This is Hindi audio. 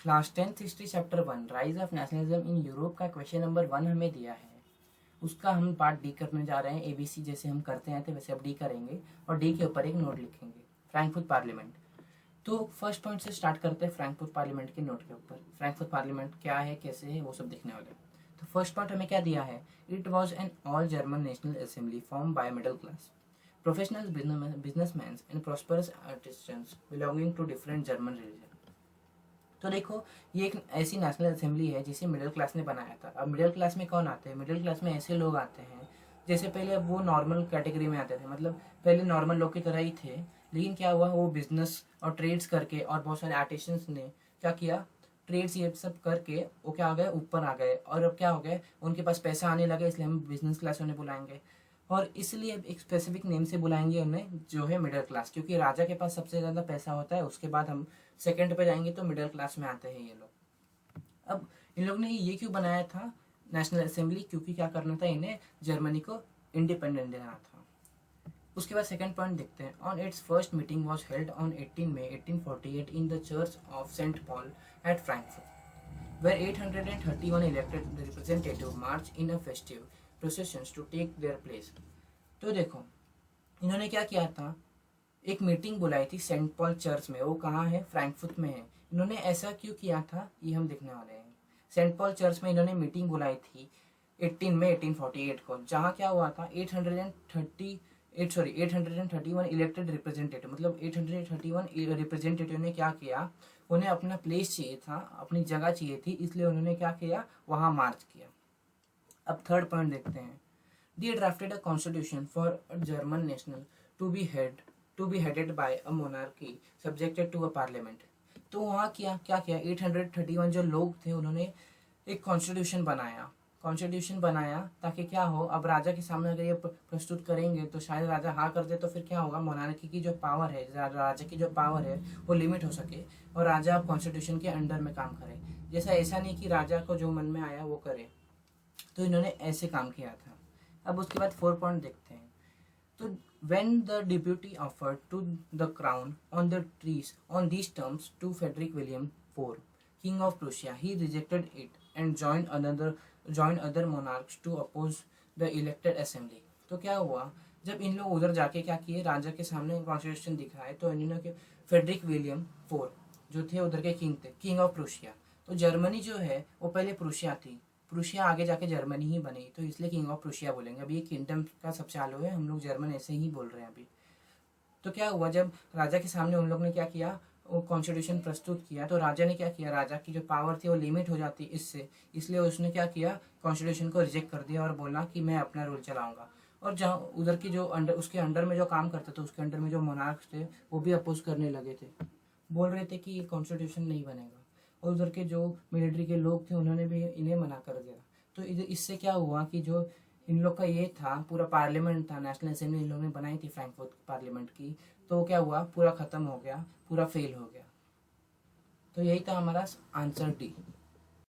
Class 10th history chapter 1 rise of nationalism in Europe का क्वेश्चन नंबर 1 हमें दिया है। उसका हम पार्ट डी करने जा रहे हैं। एबीसी जैसे हम करते हैं थे वैसे अब डी करेंगे और डी के ऊपर एक नोट लिखेंगे, फ्रैंकफर्ट पार्लियामेंट। तो फर्स्ट पॉइंट से स्टार्ट करते हैं फ्रैंकफर्ट पार्लियामेंट के नोट के ऊपर। फ्रैंकफर्ट पार्लियामेंट क्या है, कैसे है, वो सब देखने वाले हैं। तो फर्स्ट पॉइंट हमें क्या दिया है, it was an all German national assembly form by middle class professional businessman and prosperous artisans belonging to different German religion. तो देखो, ये एक ऐसी नेशनल असेंबली है जिसे मिडिल क्लास ने बनाया था। अब मिडिल क्लास में कौन आते हैं, मिडिल क्लास में ऐसे लोग आते हैं जैसे पहले अब वो नॉर्मल कैटेगरी में आते थे, मतलब पहले नॉर्मल लोग की तरह ही थे, लेकिन क्या हुआ, वो बिजनेस और ट्रेड्स करके और बहुत सारे आर्टिशंस ने क्या किया, ट्रेड्स ये सब करके वो क्या आ गए, ऊपर आ गए। और अब क्या हो गए, उनके पास पैसा आने लगे, इसलिए हम बिजनेस क्लास उन्हें बुलाएंगे। और इसलिए एक स्पेसिफिक नेम से बुलाएंगे उन्हें, जो है मिडिल क्लास, क्योंकि राजा के पास सबसे ज़्यादा पैसा होता है। उसके बाद हम सेकंड पे जाएंगे तो मिडिल क्लास में आते हैं ये लोग। अब इन लोग ने ये क्यों बनाया था नेशनल असेंबली, क्योंकि क्या करना था, इन्हें जर्मनी को इंडिपेंडेंट देना था। उसके बाद सेकंड पॉइंट देखते हैं। On its first meeting was held on 18 May 1848 in the church of Saint Paul at Frankfurt where 831 elected representative march in a festive processions to take their place। तो देखो, इन्होंने क्या किया था, एक मीटिंग बुलाई थी सेंट पॉल चर्च में। वो कहाँ है, फ्रैंकफर्ट में है। इन्होंने ऐसा क्यों किया था, ये हम देखने वाले हैं। सेंट पॉल चर्च में इन्होंने मीटिंग बुलाई थी 18 मई 1848 को, जहाँ क्या हुआ था, 831 इलेक्टेड रिप्रेजेंटेटिव, मतलब 831 रिप्रेजेंटेटिव ने क्या किया, उन्हें अपना प्लेस चाहिए था, अपनी जगह चाहिए थी, इसलिए उन्होंने क्या किया, वहाँ मार्च किया। अब थर्ड पॉइंट देखते हैं। They drafted a constitution for a German national to be headed by a monarchy subjected to a parliament। तो वहाँ क्या क्या किया, 831 जो लोग थे उन्होंने एक कॉन्स्टिट्यूशन बनाया ताकि क्या हो, अब राजा के सामने अगर ये प्रस्तुत करेंगे तो शायद राजा हाँ कर दे, तो फिर क्या होगा, मोनार्की की जो पावर है, राजा की जो पावर है वो लिमिट हो सके और राजा अब कॉन्स्टिट्यूशन के अंडर में काम करे। जैसा ऐसा नहीं कि राजा को जो मन में आया वो करे, तो इन्होंने ऐसे काम किया था। अब उसके बाद 4 पॉइंट देखते हैं। तो when the deputy offered to the crown on the trees on these terms to Frederick William IV, King of Prussia, he rejected it and joined other monarchs to oppose the elected assembly। तो क्या हुआ, जब इन लोग उधर जाके क्या किए, राजा के सामने कॉन्स्टिट्यूशन दिखाए, तो इन्होंने फेडरिक विलियम 4 जो थे उधर के किंग थे, किंग ऑफ प्रूशिया। तो जर्मनी जो है वो पहले प्रूशिया थी, प्रूशिया आगे जाके जर्मनी ही बनी, तो इसलिए किंग ऑफ प्रूशिया बोलेंगे। अभी ये किंगडम का सब चालू है, हम लोग जर्मन ऐसे ही बोल रहे हैं अभी। तो क्या हुआ, जब राजा के सामने उन लोग ने क्या किया, वो कॉन्स्टिट्यूशन प्रस्तुत किया, तो राजा ने क्या किया, राजा की जो पावर थी वो लिमिट हो जाती इससे, इसलिए उसने क्या किया, कॉन्स्टिट्यूशन को रिजेक्ट कर दिया और बोला कि मैं अपना रूल चलाऊंगा। और जहाँ उधर की जो उसके अंडर में जो काम करते थे, उसके अंडर में जो मोनार्क्स थे वो भी अपोज करने लगे थे, बोल रहे थे कि ये कॉन्स्टिट्यूशन नहीं बनेगा। और उधर के जो मिलिट्री के लोग थे उन्होंने भी इन्हें मना कर दिया। तो इससे क्या हुआ कि जो इन लोग का ये था, पूरा पार्लियामेंट था, नेशनल असेंबली इन लोगों ने बनाई थी फ्रैंकफर्ट पार्लियामेंट की, तो क्या हुआ, पूरा खत्म हो गया, पूरा फेल हो गया। तो यही था हमारा आंसर डी।